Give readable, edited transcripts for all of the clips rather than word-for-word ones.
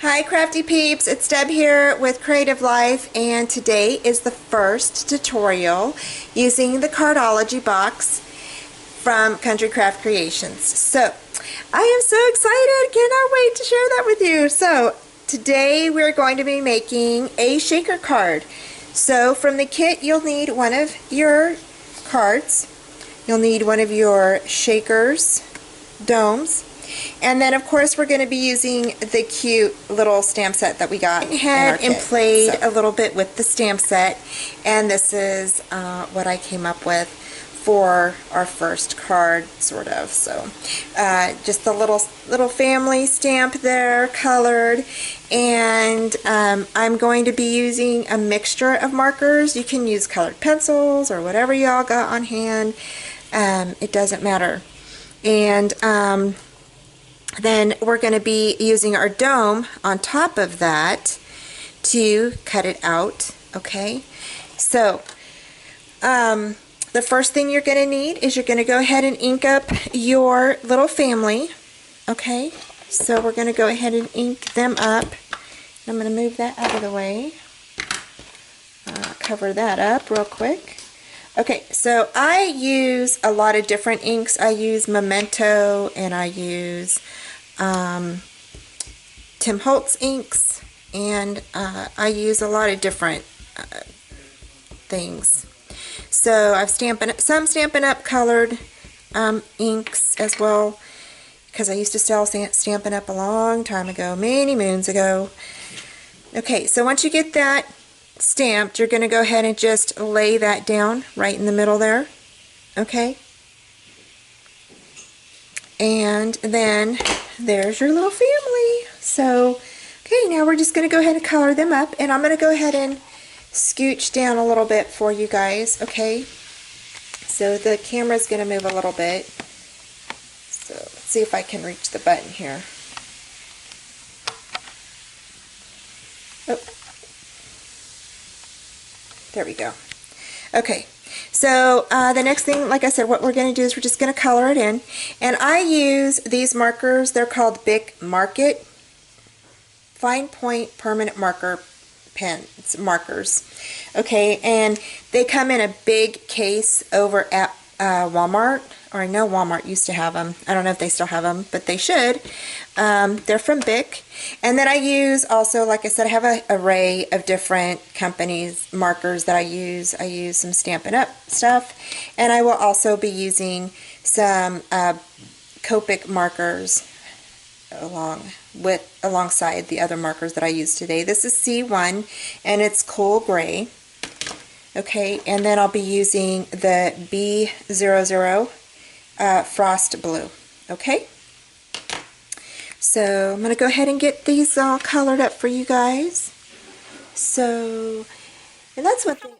Hi crafty peeps, it's Deb here with Creative Life, and today is the first tutorial using the Cardology box from Country Craft Creations. So I am so excited, cannot wait to share that with you. So today we're going to be making a shaker card. So from the kit you'll need one of your cards, you'll need one of your shakers, domes, and then of course we're going to be using the cute little stamp set that we got ahead and played a little bit with the stamp set, and this is what I came up with for our first card, sort of. So just a little family stamp there, colored, and I'm going to be using a mixture of markers. You can use colored pencils or whatever y'all got on hand. It doesn't matter. And then we're going to be using our dome on top of that to cut it out. Okay, so the first thing you're going to need is you're going to go ahead and ink up your little family. Okay, so we're going to go ahead and ink them up. I'm going to move that out of the way. Cover that up real quick. Okay, so I use a lot of different inks. I use Memento, and I use Tim Holtz inks, and I use a lot of different things. So I've some Stampin' Up! Colored inks as well, because I used to sell Stampin' Up! A long time ago, many moons ago. Okay, so once you get that stamped, you're going to go ahead and just lay that down right in the middle there. Okay, and then there's your little family. So okay, now we're just going to go ahead and color them up, and I'm going to go ahead and scooch down a little bit for you guys. Okay, so the camera's going to move a little bit, so let's see if I can reach the button here. Oh, there we go. Okay, so the next thing, like I said, what we're going to do is we're just going to color it in. And I use these markers. They're called Bic Market Fine Point Permanent Marker pens, markers. Okay, and they come in a big case over at Walmart, or I know Walmart used to have them. I don't know if they still have them, but they should. They're from Bic. And then I use also, like I said, I have an array of different companies' markers that I use. I use some Stampin' Up! Stuff, and I will also be using some Copic markers alongside the other markers that I use today. This is C1, and it's coal gray. Okay, and then I'll be using the B00 frost blue. Okay, so I'm going to go ahead and get these all colored up for you guys. So, and that's one thing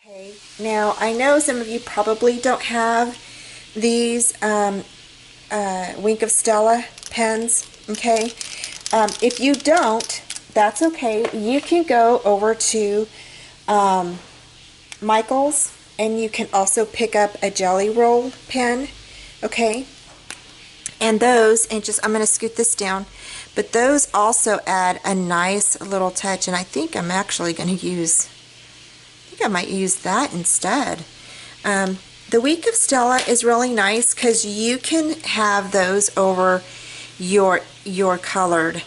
Okay, now I know some of you probably don't have these Wink of Stella pens, okay? If you don't, that's okay. You can go over to Michael's and you can also pick up a Jelly Roll pen, okay? And those, and just, I'm going to scoot this down, but those also add a nice little touch, and I think I'm actually going to use, I think I might use that instead. The Week of Stella is really nice because you can have those over your colored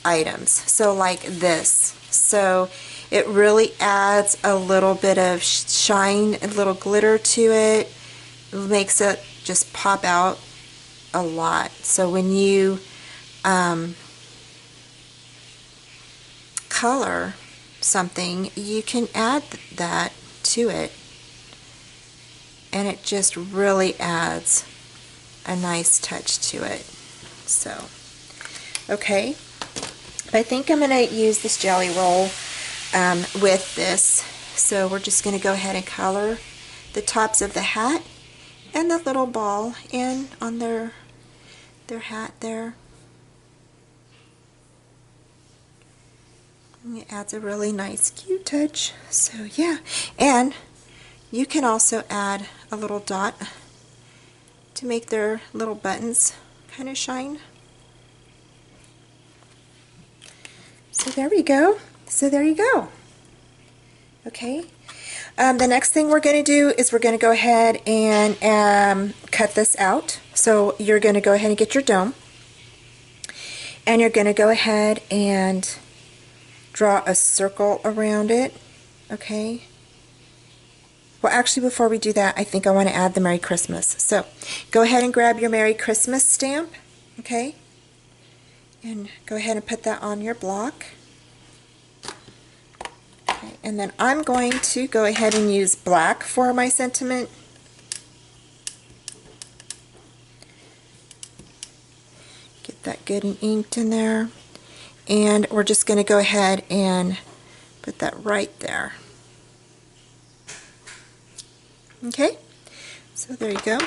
items. So like this. So it really adds a little bit of shine, a little glitter to it. It makes it just pop out a lot. So when you color something, you can add that to it, and it just really adds a nice touch to it. So, okay, I think I'm going to use this Jelly Roll with this. So we're just going to go ahead and color the tops of the hat and the little ball in on their hat there. And it adds a really nice cute touch. So yeah, and you can also add a little dot to make their little buttons kind of shine. So there we go. So there you go. Okay. The next thing we're going to do is we're going to go ahead and cut this out. So you're going to go ahead and get your dome, and you're going to go ahead and draw a circle around it. Okay. Well, actually, before we do that, I think I want to add the Merry Christmas. So go ahead and grab your Merry Christmas stamp. Okay. And go ahead and put that on your block. Okay, and then I'm going to go ahead and use black for my sentiment. Get that good and inked in there. And we're just going to go ahead and put that right there. Okay, so there you go.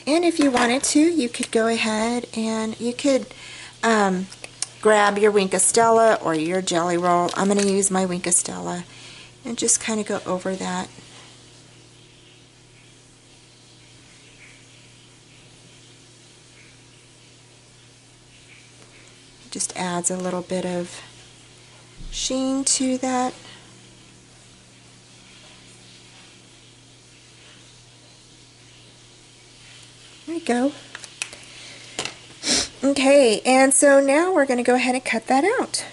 And if you wanted to, you could go ahead and you could grab your Wink of Stella or your Jelly Roll. I'm going to use my Wink of Stella and just kind of go over that. It just adds a little bit of sheen to that. There we go. Okay, and so now we're going to go ahead and cut that out.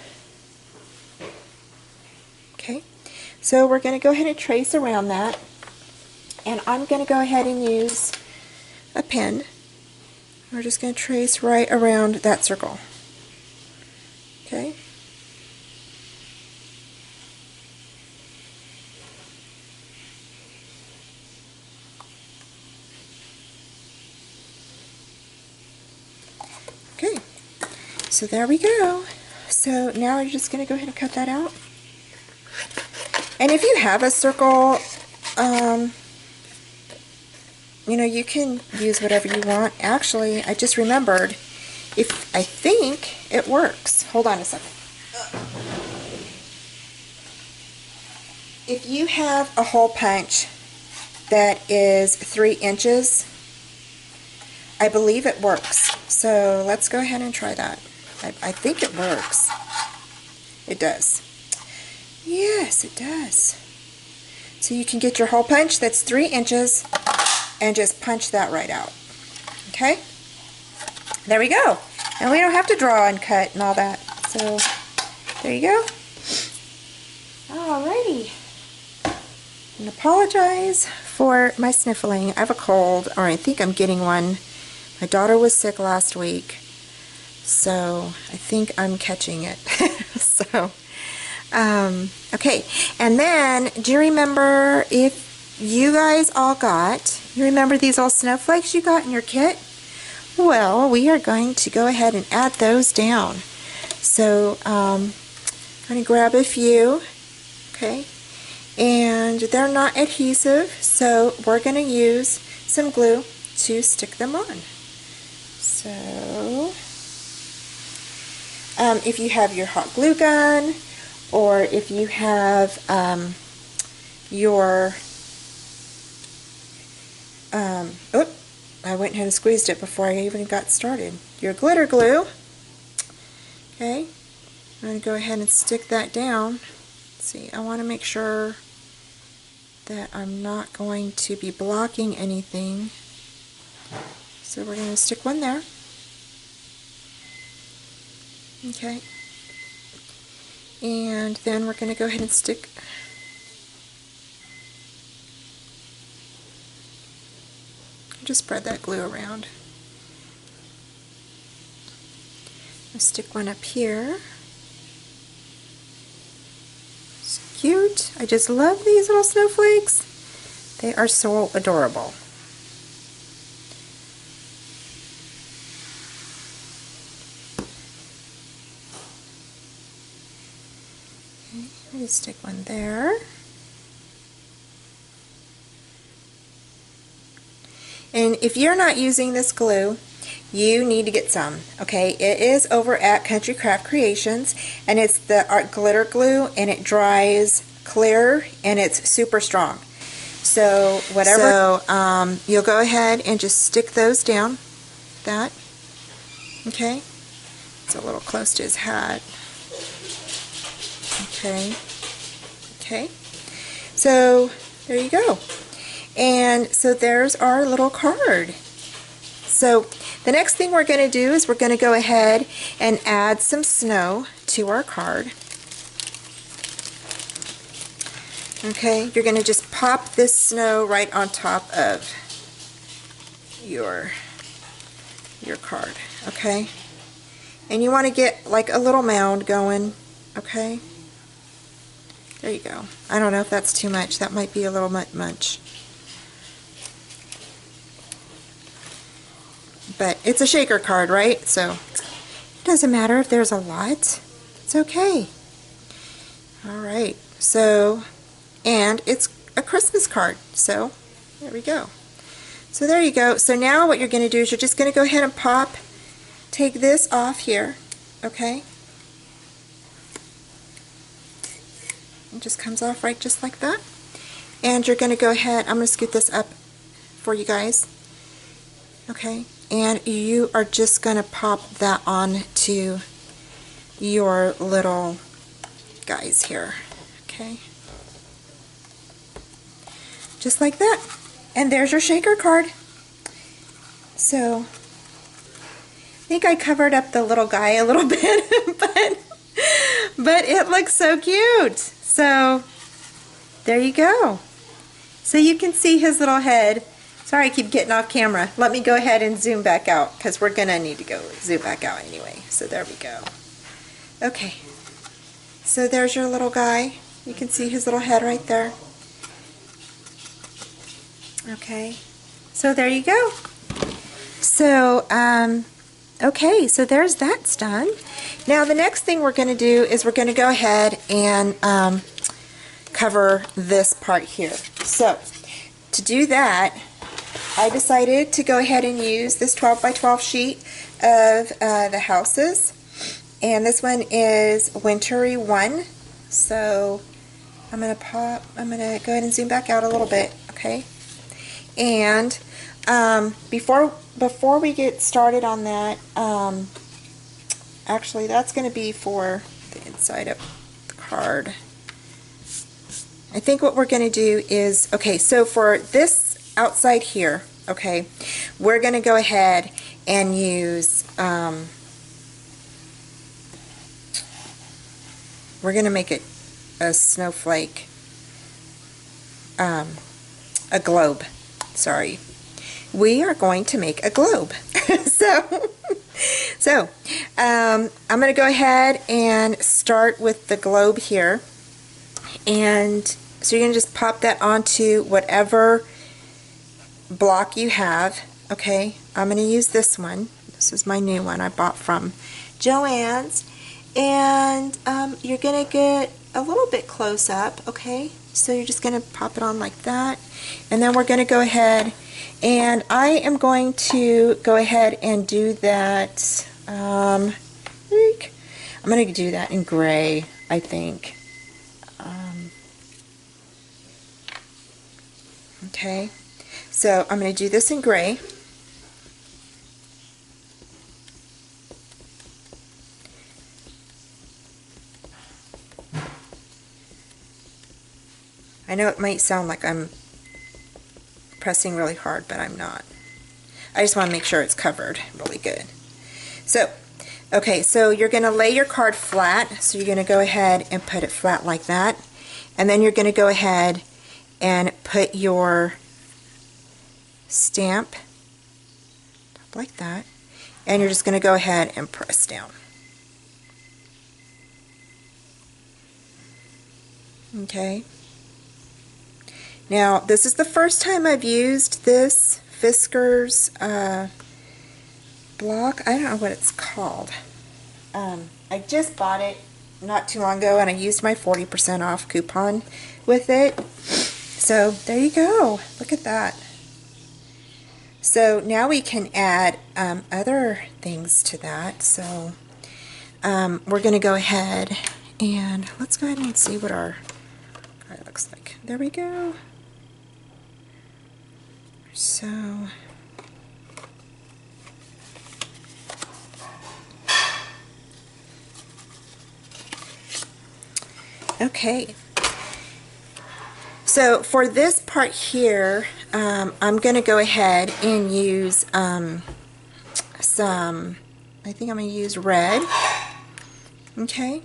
Okay, so we're going to go ahead and trace around that, and I'm going to go ahead and use a pen. We're just going to trace right around that circle. Okay. Okay, so there we go. So now you're just going to go ahead and cut that out. And if you have a circle, you know, you can use whatever you want. Actually, I just remembered, I think it works. Hold on a second. If you have a hole punch that is 3 inches, I believe it works. So let's go ahead and try that. I think it works. It does. Yes, it does. So you can get your hole punch that's 3 inches and just punch that right out. Okay? There we go. And we don't have to draw and cut and all that. So there you go. Alrighty. And apologize for my sniffling. I have a cold, or I think I'm getting one. My daughter was sick last week, so I think I'm catching it. So, okay. And then, do you remember, if you guys all got, you remember these all snowflakes you got in your kit? Well, we are going to go ahead and add those down. So, I'm going to grab a few, okay, and they're not adhesive, so we're going to use some glue to stick them on. So, if you have your hot glue gun, or if you have your, oh, I went ahead and squeezed it before I even got started. Your glitter glue, okay, I'm going to go ahead and stick that down. Let's see, I want to make sure that I'm not going to be blocking anything. So we're going to stick one there. Okay. And then we're going to go ahead and stick just spread that glue around. I'll stick one up here. It's cute. I just love these little snowflakes. They are so adorable. Okay, let me stick one there. And if you're not using this glue, you need to get some, okay? It is over at Country Craft Creations, and it's the art glitter glue, and it dries clear, and it's super strong. So whatever, you'll go ahead and just stick those down, that, okay? It's a little close to his hat. Okay, okay. So there you go. And so there's our little card. So the next thing we're going to do is we're going to go ahead and add some snow to our card. Okay, you're going to just pop this snow right on top of your card, okay? And you want to get like a little mound going, okay? There you go. I don't know if that's too much. That might be a little much. But it's a shaker card, right? So it doesn't matter if there's a lot. It's okay. Alright, so, and it's a Christmas card. So there we go. So there you go. So now what you're going to do is you're just going to go ahead and take this off here. Okay? It just comes off right just like that. And you're going to go ahead, I'm going to scoot this up for you guys. Okay? And you are just going to pop that on to your little guys here. Okay? Just like that. And there's your shaker card. So, I think I covered up the little guy a little bit, but it looks so cute. So, there you go. So you can see his little head. Sorry I keep getting off camera. Let me go ahead and zoom back out because we're going to need to go zoom back out anyway. So there we go. Okay. So there's your little guy. You can see his little head right there. Okay. So there you go. So, okay, so there's that done. Now the next thing we're going to do is we're going to go ahead and cover this part here. So, to do that, I decided to go ahead and use this 12 by 12 sheet of the houses, and this one is Wintry 1. So I'm gonna go ahead and zoom back out a little bit, okay? And before we get started on that, actually that's going to be for the inside of the card. I think what we're going to do is, okay, so for this outside here, okay, we're going to go ahead and use, we're going to make it a snowflake, a globe, sorry. We are going to make a globe. so I'm going to go ahead and start with the globe here, and so you're going to just pop that onto whatever block you have. Okay, I'm going to use this one. This is my new one I bought from Joann's, and you're going to get a little bit close up, okay? So you're just going to pop it on like that, and then we're going to go ahead, and I am going to go ahead and do that, I'm going to do that in gray, I think. Okay, so I'm going to do this in gray. I know it might sound like I'm pressing really hard, but I'm not. I just want to make sure it's covered really good. So, okay, so you're going to lay your card flat. So you're going to go ahead and put it flat like that. And then you're going to go ahead and put your stamp like that. And you're just going to go ahead and press down. Okay. Now, this is the first time I've used this Fisker's block. I don't know what it's called. I just bought it not too long ago, and I used my 40% off coupon with it. So there you go. Look at that. So now we can add other things to that. So we're going to go ahead and let's go ahead and see what our card looks like. There we go. So okay. So for this part here, I'm going to go ahead and use I think I'm going to use red. Okay.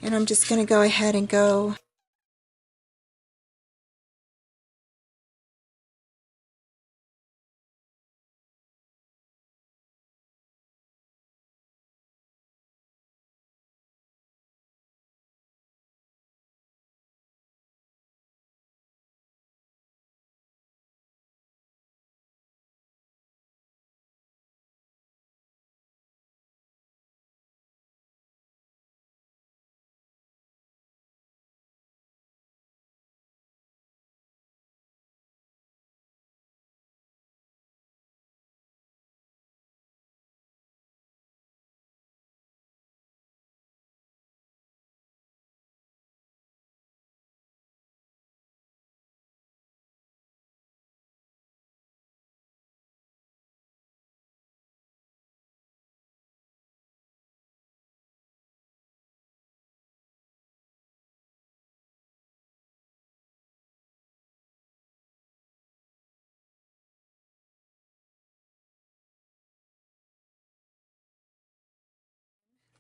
And I'm just going to go ahead and go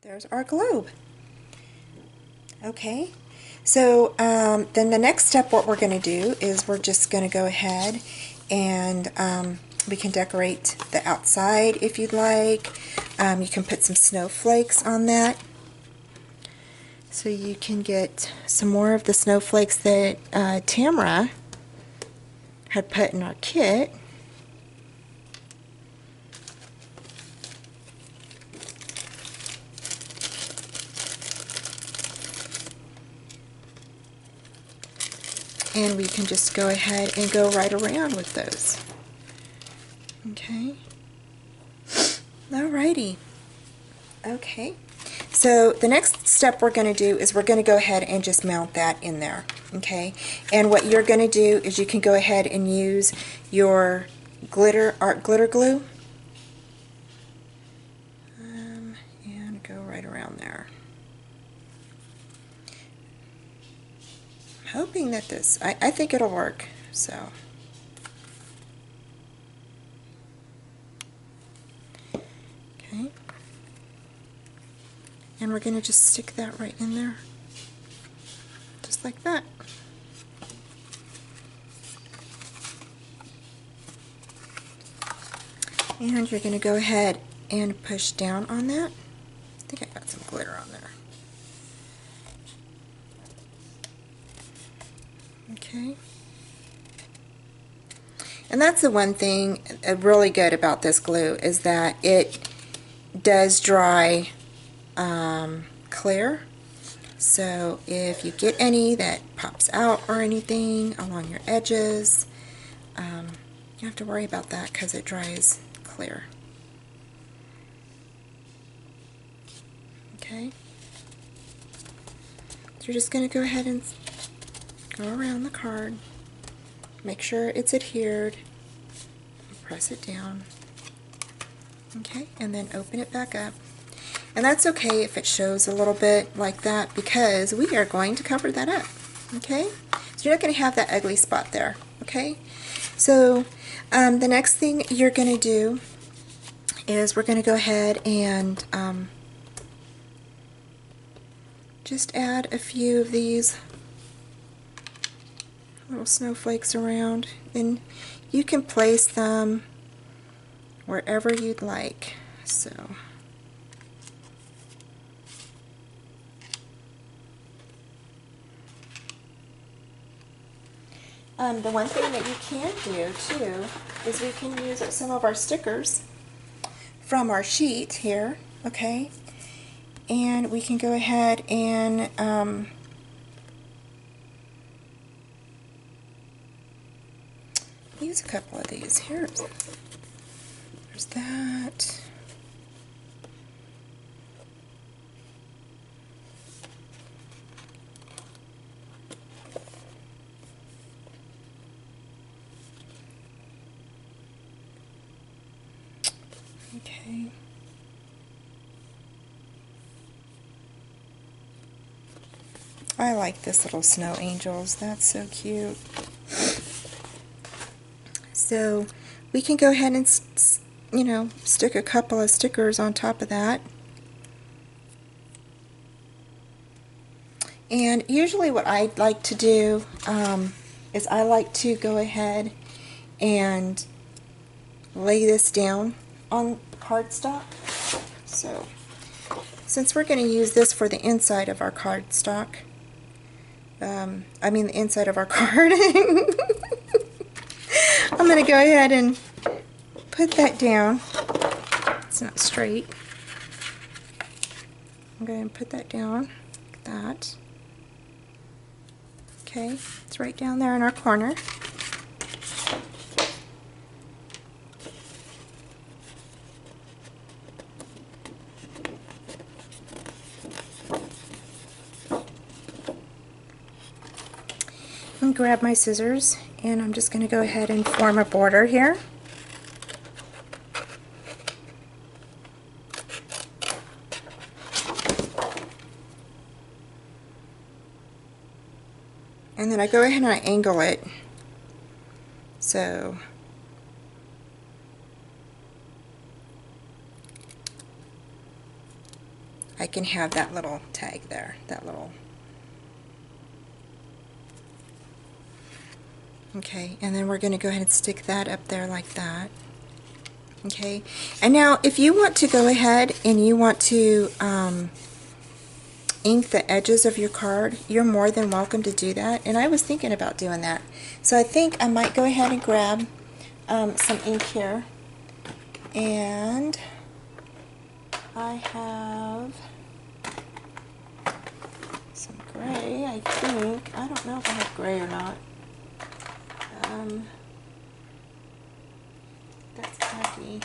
there's our globe. Okay, so then the next step, what we're going to do is we're just going to go ahead and we can decorate the outside if you'd like. You can put some snowflakes on that. So you can get some more of the snowflakes that Tamara had put in our kit. And we can just go ahead and go right around with those. Okay. Alrighty. Okay. So the next step we're going to do is we're going to go ahead and just mount that in there. Okay. And what you're going to do is you can go ahead and use your art glitter glue. And go right around there. Hoping that this, I think it'll work, so. Okay. And we're going to just stick that right in there, just like that. And you're going to go ahead and push down on that. I think I got some glitter on there. Okay. And that's the one thing really good about this glue is that it does dry clear. So if you get any that pops out or anything along your edges, you don't have to worry about that because it dries clear. Okay. So you're just going to go ahead and go around the card, make sure it's adhered, press it down. Okay, and then open it back up. And that's okay if it shows a little bit like that because we are going to cover that up. Okay, so you're not going to have that ugly spot there. Okay, so the next thing you're going to do is we're going to go ahead and just add a few of these little snowflakes around, and you can place them wherever you'd like. So the one thing that you can do too is we can use some of our stickers from our sheet here, okay, and we can go ahead and use a couple of these. There's that. Okay. I like this little snow angels. That's so cute. So we can go ahead and, you know, stick a couple of stickers on top of that. And usually what I like to do is I like to go ahead and lay this down on cardstock. So since we're going to use this for the inside of our cardstock, I mean the inside of our card, I'm going to go ahead and put that down. It's not straight. I'm going to put that down like that. Okay, it's right down there in our corner. And grab my scissors, and I'm just going to go ahead and form a border here. And then I go ahead and I angle it so I can have that little tag there, that little. Okay, and then we're going to go ahead and stick that up there like that. Okay, and now if you want to go ahead and you want to ink the edges of your card, you're more than welcome to do that. And I was thinking about doing that. So I think I might go ahead and grab some ink here. And I have some gray, I think. I don't know if I have gray or not. That's khaki.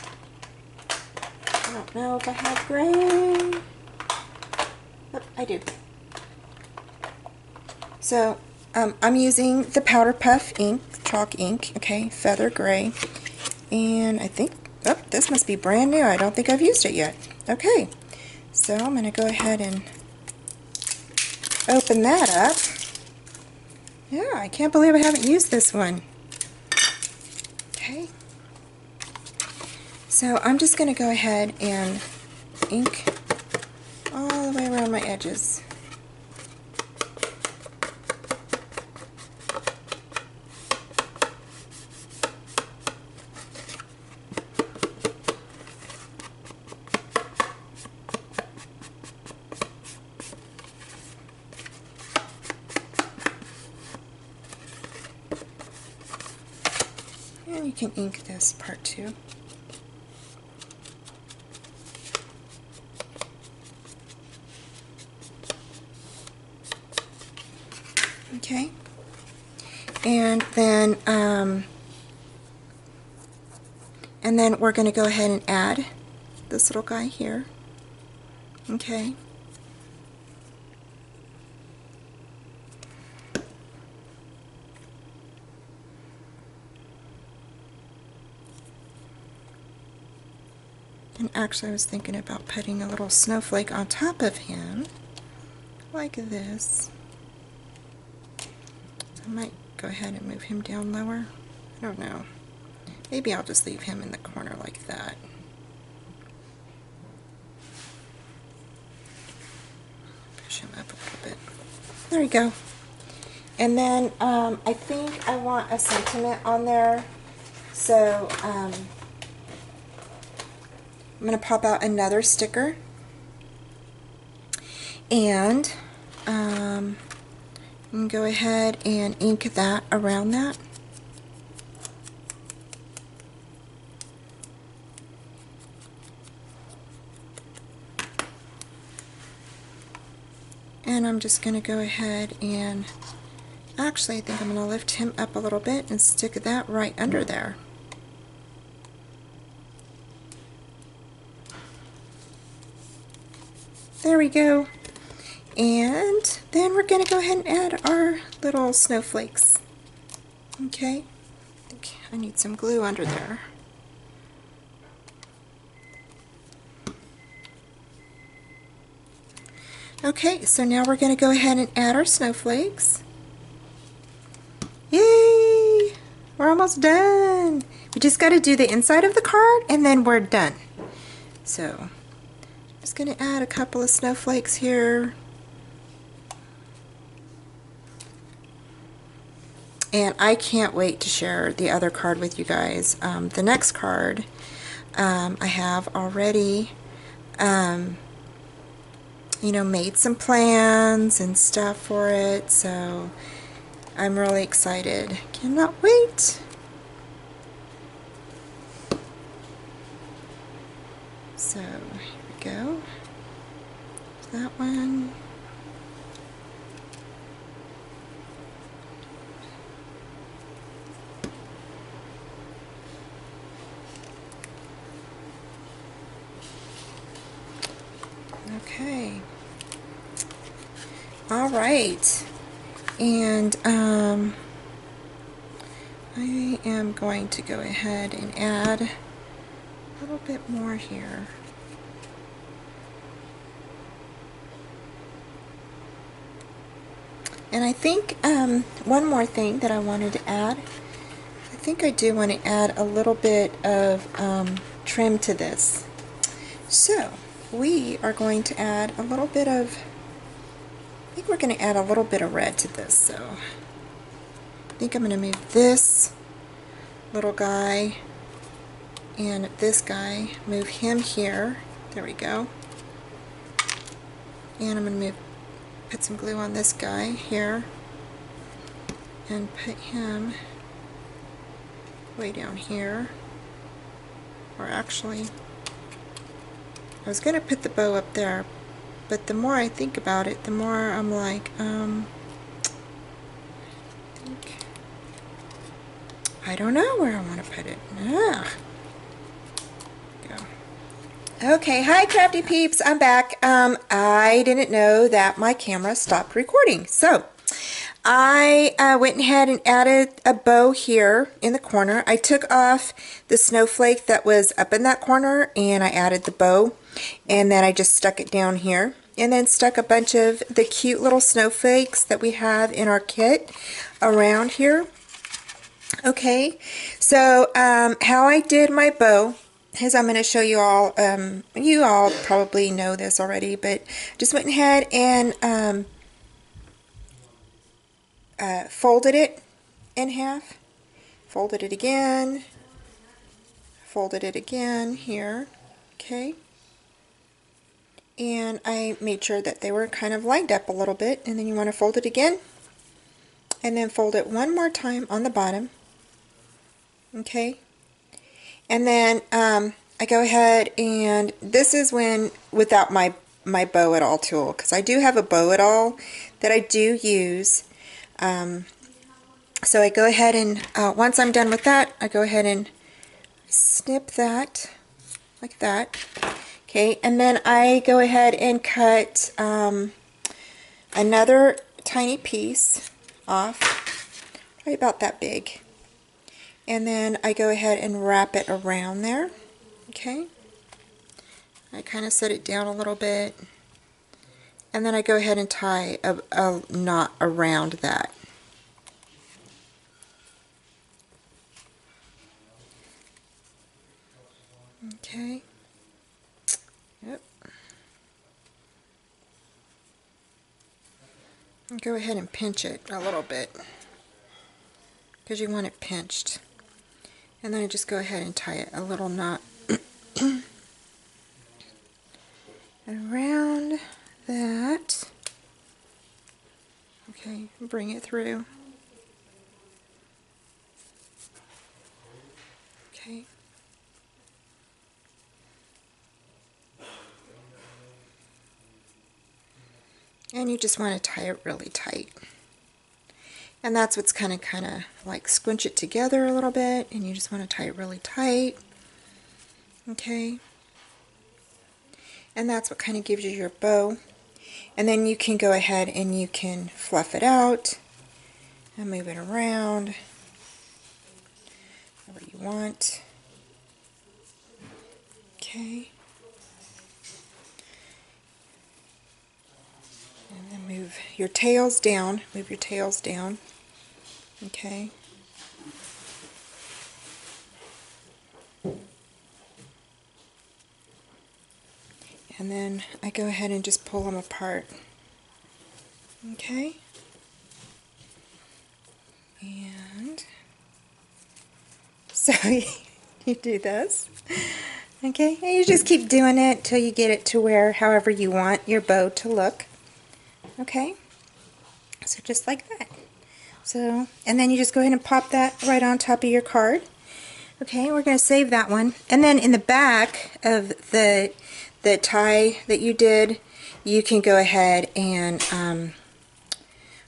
I don't know if I have gray. Oh, I do. So I'm using the Powder Puff ink, chalk ink, okay, feather gray. And I think, oh, this must be brand new. I don't think I've used it yet. Okay, so I'm going to go ahead and open that up. Yeah, I can't believe I haven't used this one. Okay, so I'm just going to go ahead and ink all the way around my edges. And you can ink this part too. Okay, and then we're going to go ahead and add this little guy here. Okay. And actually I was thinking about putting a little snowflake on top of him, like this. So I might go ahead and move him down lower. I don't know. Maybe I'll just leave him in the corner like that. Push him up a little bit. There you go. And then I think I want a sentiment on there. So I'm going to pop out another sticker. And I'm going to go ahead and ink that around that. And I'm just going to go ahead and actually I think I'm going to lift him up a little bit and stick that right under there. There we go. And then we're going to go ahead and add our little snowflakes. Okay. I think I need some glue under there. Okay, so now we're going to go ahead and add our snowflakes. Yay! We're almost done. We just got to do the inside of the card and then we're done. So, I'm just going to add a couple of snowflakes here. And I can't wait to share the other card with you guys. The next card, I have already you know, made some plans and stuff for it, so I'm really excited. Cannot wait. So here we go. That one. Okay. All right. And I am going to go ahead and add a little bit more here. And I think one more thing that I wanted to add, I think I do want to add a little bit of trim to this. So we are going to add a little bit of, I think we're going to add a little bit of red to this. So I think I'm going to move this little guy and this guy, move him here. There we go. And I'm going to put some glue on this guy here and put him way down here. Or actually, I was going to put the bow up there, but the more I think about it, the more I'm like, I don't know where I want to put it. Okay, hi crafty peeps, I'm back. I didn't know that my camera stopped recording, so I went ahead and added a bow here in the corner. I took off the snowflake that was up in that corner and I added the bow, and then I just stuck it down here and then stuck a bunch of the cute little snowflakes that we have in our kit around here. Okay, so how I did my bow is I'm going to show you all. You all probably know this already, but just went ahead and folded it in half, folded it again here, okay, and I made sure that they were kind of lined up a little bit, and then you want to fold it again and then fold it one more time on the bottom, okay, and then I go ahead, and this is when without my bow it all tool, because I do have a bow it all that I do use So I go ahead and once I'm done with that, I go ahead and snip that like that. Okay, and then I go ahead and cut another tiny piece off, probably about that big. And then I go ahead and wrap it around there. Okay, I kind of set it down a little bit, and then I go ahead and tie a knot around that. Okay. Yep. And go ahead and pinch it a little bit because you want it pinched. And then I just go ahead and tie it a little knot around that. Okay, bring it through. Okay. And you just want to tie it really tight. And that's what's kind of like squinch it together a little bit, and you just want to tie it really tight. Okay. And that's what kind of gives you your bow. And then you can go ahead and you can fluff it out and move it around whatever you want. Okay. And then move your tails down. Move your tails down. Okay. And then I go ahead and just pull them apart. Okay. And so you do this. Okay, and you just keep doing it till you get it to where however you want your bow to look. Okay, so just like that. So, and then you just go ahead and pop that right on top of your card. Okay, we're going to save that one. And then in the back of the tie that you did, you can go ahead and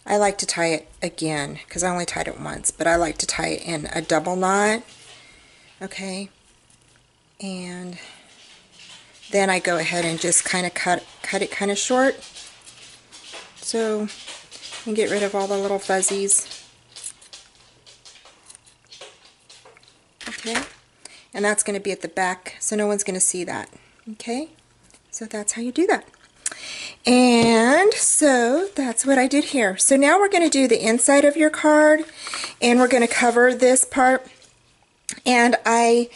I like to tie it again because I only tied it once, but I like to tie it in a double knot. Okay, and then I go ahead and just kind of cut it kind of short, so you can get rid of all the little fuzzies. Okay, and that's going to be at the back, so no one's going to see that. Okay, so that's how you do that. And so that's what I did here. So now we're going to do the inside of your card, and we're going to cover this part. And I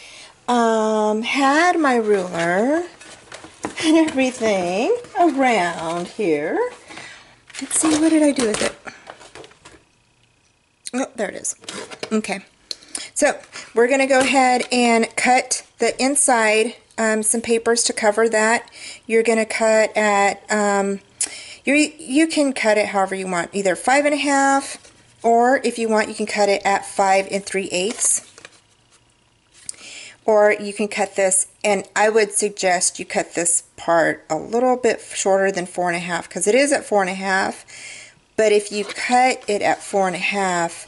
had my ruler and everything around here. Let's see, what did I do with it? Oh, there it is. Okay. So we're going to go ahead and cut the inside, some papers to cover that. You're going to cut at, you can cut it however you want, either 5.5, or if you want, you can cut it at 5 3/8. Or you can cut this, and I would suggest you cut this part a little bit shorter than 4.5, because it is at 4.5, but if you cut it at 4.5,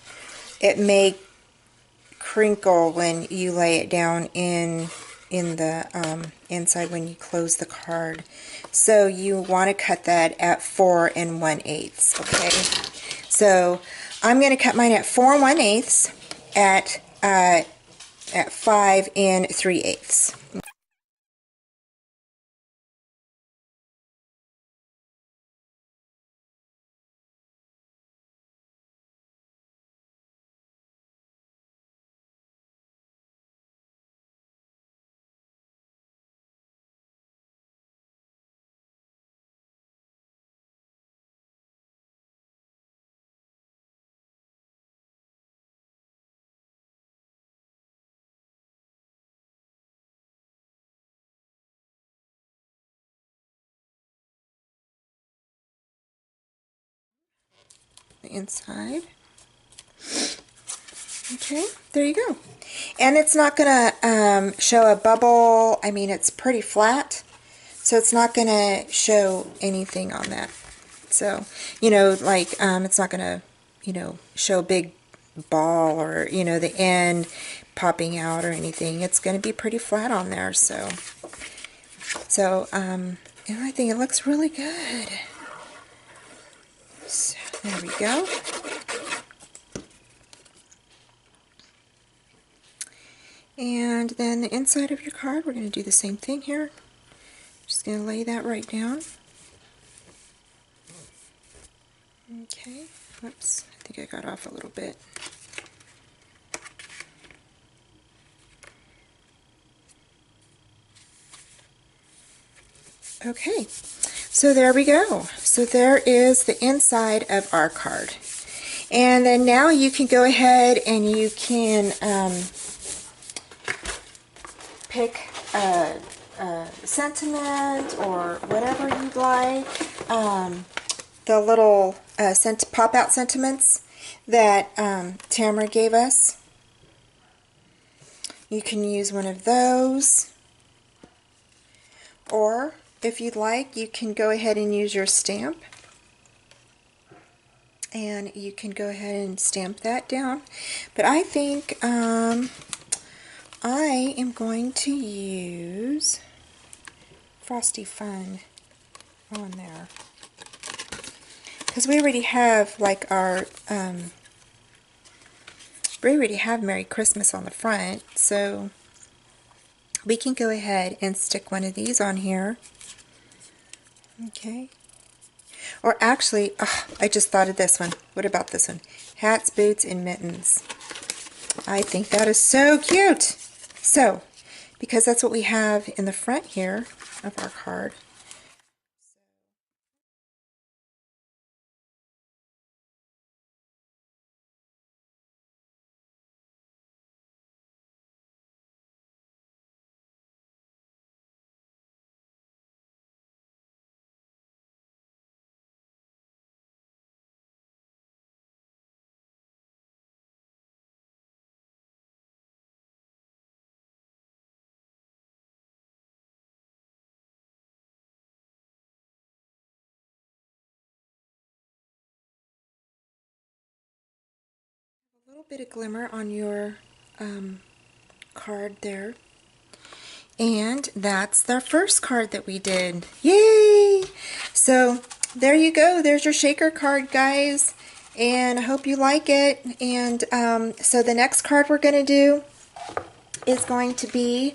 it may crinkle when you lay it down in the inside when you close the card. So you want to cut that at 4 1/8. Okay, so I'm going to cut mine at 4 1/8 at 5 3/8. The inside. Okay, there you go. And it's not going to show a bubble. I mean, it's pretty flat, so it's not going to show anything on that. So, you know, like, it's not going to, show a big ball or, the end popping out or anything. It's going to be pretty flat on there, so and I think it looks really good. So, there we go. And then the inside of your card, we're going to do the same thing here. Just going to lay that right down. Okay, whoops, I think I got off a little bit. Okay, so there we go. So there is the inside of our card. And then now you can go ahead and you can pick a sentiment or whatever you'd like. The little pop-out sentiments that Tamara gave us. You can use one of those, or if you'd like, you can go ahead and use your stamp, and you can go ahead and stamp that down. But I think I am going to use Frosty Fun on there, because we already have like our we already have Merry Christmas on the front, so we can go ahead and stick one of these on here. Okay. Or actually, oh, I just thought of this one. What about this one? Hats, boots, and mittens. I think that is so cute. So, because that's what we have in the front here of our card. A little bit of glimmer on your card there. And that's the first card that we did. Yay! So there you go. There's your shaker card, guys. And I hope you like it. And so the next card we're going to do is going to be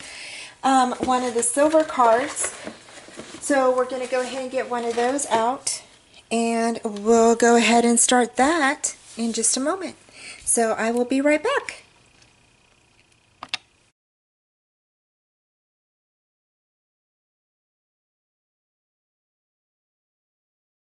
one of the silver cards. So we're going to go ahead and get one of those out. And we'll go ahead and start that in just a moment. So I will be right back.